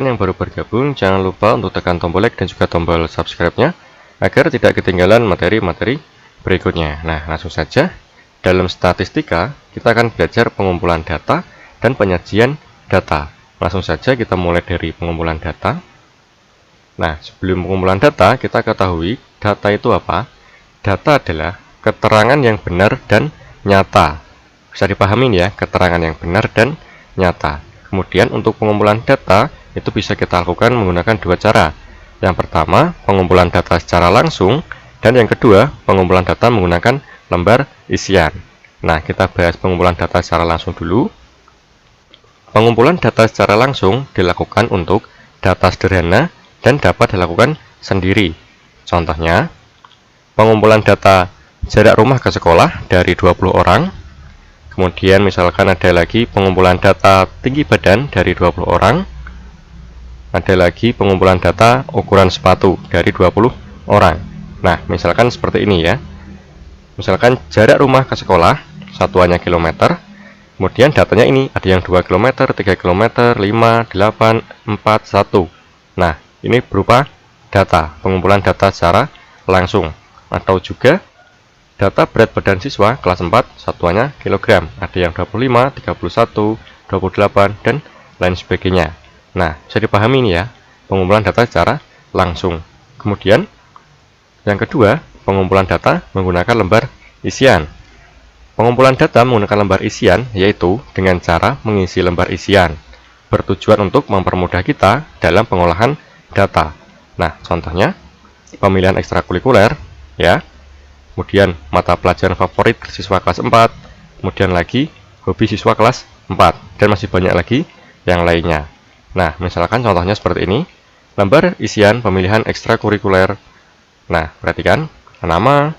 Yang baru bergabung, jangan lupa untuk tekan tombol like dan juga tombol subscribe-nya agar tidak ketinggalan materi-materi berikutnya. Nah, langsung saja. Dalam statistika, kita akan belajar pengumpulan data dan penyajian data. Langsung saja kita mulai dari pengumpulan data. Nah, sebelum pengumpulan data, kita ketahui data itu apa? Data adalah keterangan yang benar dan nyata. Bisa dipahami ya, keterangan yang benar dan nyata. Kemudian untuk pengumpulan data, itu bisa kita lakukan menggunakan dua cara. Yang pertama, pengumpulan data secara langsung, dan yang kedua, pengumpulan data menggunakan lembar isian. Nah, kita bahas pengumpulan data secara langsung dulu. Pengumpulan data secara langsung dilakukan untuk data sederhana dan dapat dilakukan sendiri. Contohnya, pengumpulan data jarak rumah ke sekolah dari 20 orang. Kemudian misalkan ada lagi pengumpulan data tinggi badan dari 20 orang. Ada lagi pengumpulan data ukuran sepatu dari 20 orang. Nah, misalkan seperti ini ya. Misalkan jarak rumah ke sekolah, satuannya kilometer. Kemudian datanya ini, ada yang 2 km, 3 km, 5, 8, 4, 1. Nah, ini berupa data, pengumpulan data secara langsung. Atau juga data berat badan siswa kelas 4, satuannya kilogram. Ada yang 25, 31, 28, dan lain sebagainya. Nah, bisa dipahami ini ya, pengumpulan data secara langsung. Kemudian, yang kedua, pengumpulan data menggunakan lembar isian. Pengumpulan data menggunakan lembar isian yaitu dengan cara mengisi lembar isian, bertujuan untuk mempermudah kita dalam pengolahan data. Nah, contohnya pemilihan ekstrakurikuler ya. Kemudian mata pelajaran favorit siswa kelas 4, kemudian lagi hobi siswa kelas 4, dan masih banyak lagi yang lainnya. Nah, misalkan contohnya seperti ini, lembar isian pemilihan ekstrakurikuler. Nah, perhatikan, nama,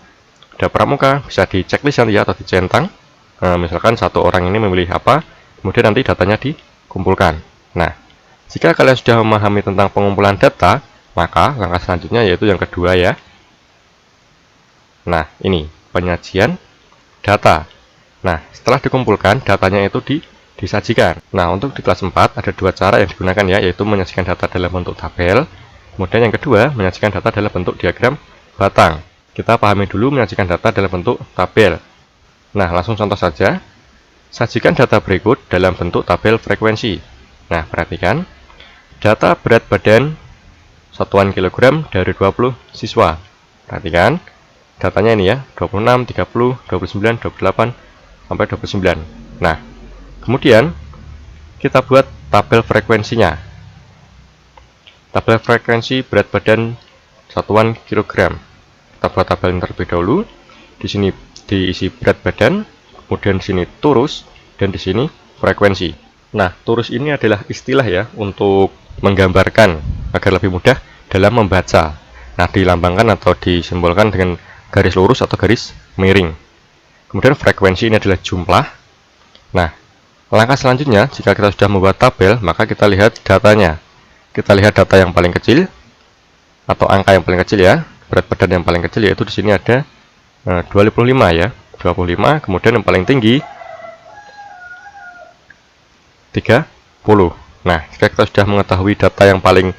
ada pramuka, bisa di checklist nanti ya, atau dicentang. Misalkan satu orang ini memilih apa, kemudian nanti datanya dikumpulkan. Nah, jika kalian sudah memahami tentang pengumpulan data, maka langkah selanjutnya yaitu yang kedua ya. Nah, ini penyajian data. Nah, setelah dikumpulkan, datanya itu disajikan. Nah, untuk di kelas 4 ada dua cara yang digunakan ya, yaitu menyajikan data dalam bentuk tabel. Kemudian yang kedua, menyajikan data dalam bentuk diagram batang. Kita pahami dulu menyajikan data dalam bentuk tabel. Nah, langsung contoh saja. Sajikan data berikut dalam bentuk tabel frekuensi. Nah, perhatikan. Data berat badan satuan kilogram dari 20 siswa. Perhatikan. Datanya ini ya, 26, 30, 29, 28, sampai 29. Nah, kemudian kita buat tabel frekuensinya. Tabel frekuensi berat badan satuan kilogram. Kita buat tabel terlebih dahulu. Di sini diisi berat badan, kemudian di sini turus, dan di sini frekuensi. Nah, turus ini adalah istilah ya untuk menggambarkan agar lebih mudah dalam membaca. Nah, dilambangkan atau disimbolkan dengan garis lurus atau garis miring. Kemudian frekuensi ini adalah jumlah. Nah, langkah selanjutnya jika kita sudah membuat tabel, maka kita lihat datanya. Kita lihat data yang paling kecil atau angka yang paling kecil ya. Berat badan yang paling kecil yaitu di sini ada 25 ya. 25, kemudian yang paling tinggi 30. Nah, jika kita sudah mengetahui data yang paling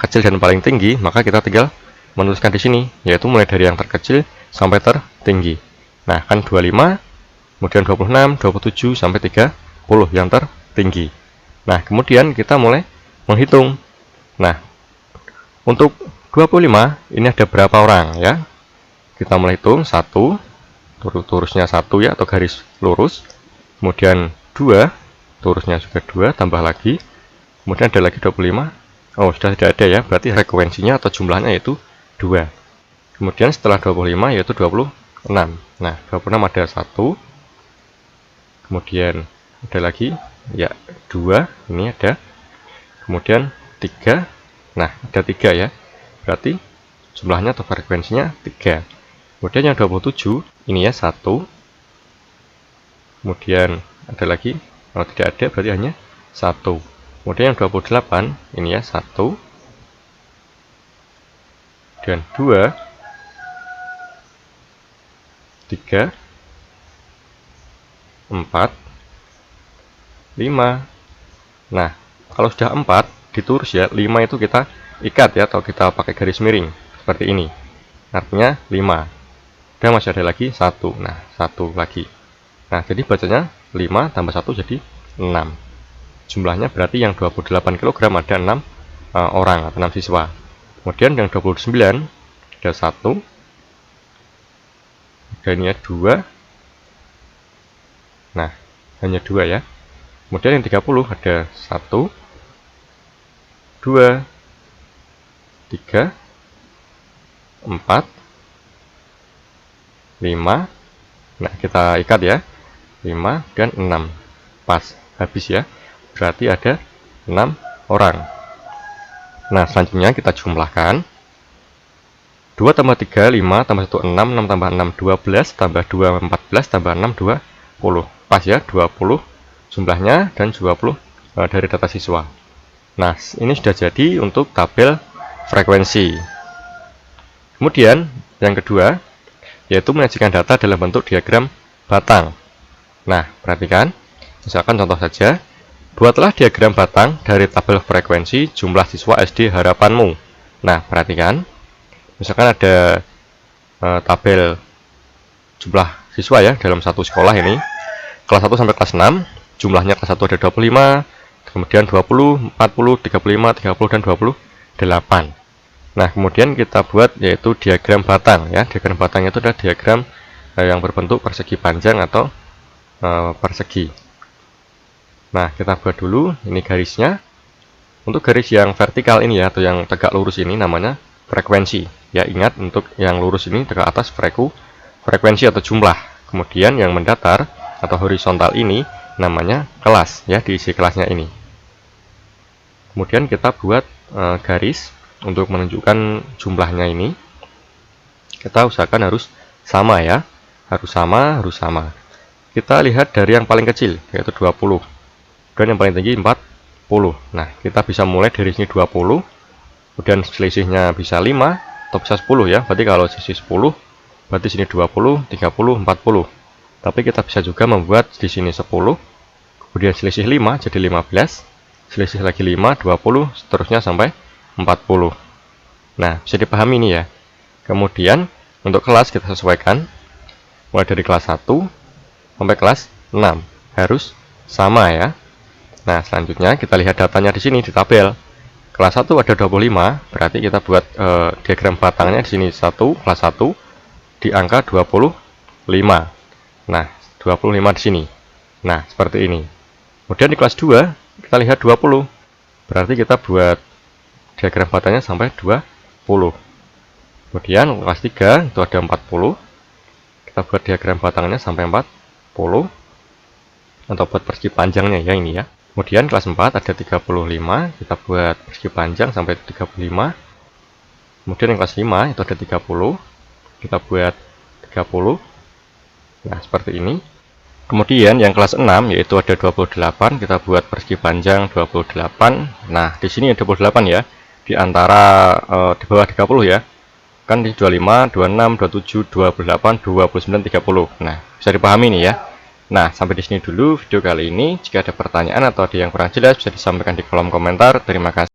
kecil dan paling tinggi, maka kita tinggal menuliskan di sini, yaitu mulai dari yang terkecil sampai tertinggi. Nah, kan 25, kemudian 26, 27, sampai 30 yang tertinggi. Nah, kemudian kita mulai menghitung. Nah, untuk 25, ini ada berapa orang ya? Kita mulai hitung, 1, turusnya 1 ya, atau garis lurus. Kemudian 2, turusnya juga 2, tambah lagi. Kemudian ada lagi 25. Oh, sudah tidak ada ya, berarti frekuensinya atau jumlahnya yaitu 2. Kemudian setelah 25 yaitu 26. Nah, 26 ada 1. Kemudian ada lagi ya 2, ini ada. Kemudian 3. Nah, ada 3 ya. Berarti jumlahnya atau frekuensinya 3. Kemudian yang 27 ini ya 1. Kemudian ada lagi, kalau tidak ada berarti hanya 1. Kemudian yang 28 ini ya 1. Dan 2, 3, 4, 5. Nah, kalau sudah 4, diturus ya, 5 itu kita ikat ya, atau kita pakai garis miring seperti ini. Artinya 5. Dan masih ada lagi 1. Nah, 1 lagi. Nah, jadi bacanya 5 tambah 1 jadi 6. Jumlahnya berarti yang 28 kg ada 6 orang atau 6 siswa. Kemudian yang 29 ada 1. Dan ini 2. Nah, hanya 2 ya. Kemudian yang 30 ada 1, 2, 3, 4, 5. Nah, kita ikat ya. 5 dan 6. Pas, habis ya. Berarti ada 6 orang. Nah, selanjutnya kita jumlahkan. 2 tambah 3, 5 tambah 1, 6, 6 tambah 6, 12, tambah 2, 14, tambah 6, 20. Pas ya, 20 jumlahnya dan 20 dari data siswa. Nah, ini sudah jadi untuk tabel frekuensi. Kemudian, yang kedua, yaitu menyajikan data dalam bentuk diagram batang. Nah, perhatikan, misalkan contoh saja, buatlah diagram batang dari tabel frekuensi jumlah siswa SD harapanmu. Nah, perhatikan, misalkan ada tabel jumlah siswa ya dalam satu sekolah ini, kelas 1 sampai kelas 6, jumlahnya kelas 1 ada 25, kemudian 20, 40, 35, 30, dan 28. Nah, kemudian kita buat yaitu diagram batang ya. Diagram batang itu adalah diagram yang berbentuk persegi panjang atau persegi. Nah, kita buat dulu ini garisnya. Untuk garis yang vertikal ini ya, atau yang tegak lurus ini namanya frekuensi. Ya, ingat untuk yang lurus ini tegak atas frekuensi atau jumlah. Kemudian yang mendatar atau horizontal ini namanya kelas ya, diisi kelasnya ini. Kemudian kita buat garis untuk menunjukkan jumlahnya ini. Kita usahakan harus sama ya, harus sama. Kita lihat dari yang paling kecil yaitu 20 dan yang paling tinggi 40. Nah, kita bisa mulai dari sini 20, kemudian selisihnya bisa 5 atau bisa 10 ya. Berarti kalau selisih 10, berarti sini 20, 30, 40. Tapi kita bisa juga membuat di sini 10, kemudian selisih 5 jadi 15, selisih lagi 5, 20, seterusnya sampai 40. Nah, bisa dipahami ini ya. Kemudian untuk kelas kita sesuaikan mulai dari kelas 1 sampai kelas 6 harus sama ya. Nah, selanjutnya kita lihat datanya di sini di tabel. Kelas 1 ada 25, berarti kita buat diagram batangnya di sini 1, kelas 1 di angka 25. Nah, 25 di sini. Nah, seperti ini. Kemudian di kelas 2 kita lihat 20. Berarti kita buat diagram batangnya sampai 20. Kemudian kelas 3 itu ada 40. Kita buat diagram batangnya sampai 40 atau buat persegi panjangnya ya ini ya. Kemudian kelas 4 ada 35, kita buat persegi panjang sampai 35. Kemudian yang kelas 5 itu ada 30, kita buat 30. Nah, seperti ini. Kemudian yang kelas 6 yaitu ada 28, kita buat persegi panjang 28. Nah, di sini ada 28 ya. Di antara di bawah 30 ya. Kan di 25, 26, 27, 28, 29, 30. Nah, bisa dipahami nih ya. Nah, sampai di sini dulu video kali ini. Jika ada pertanyaan atau ada yang kurang jelas bisa disampaikan di kolom komentar. Terima kasih.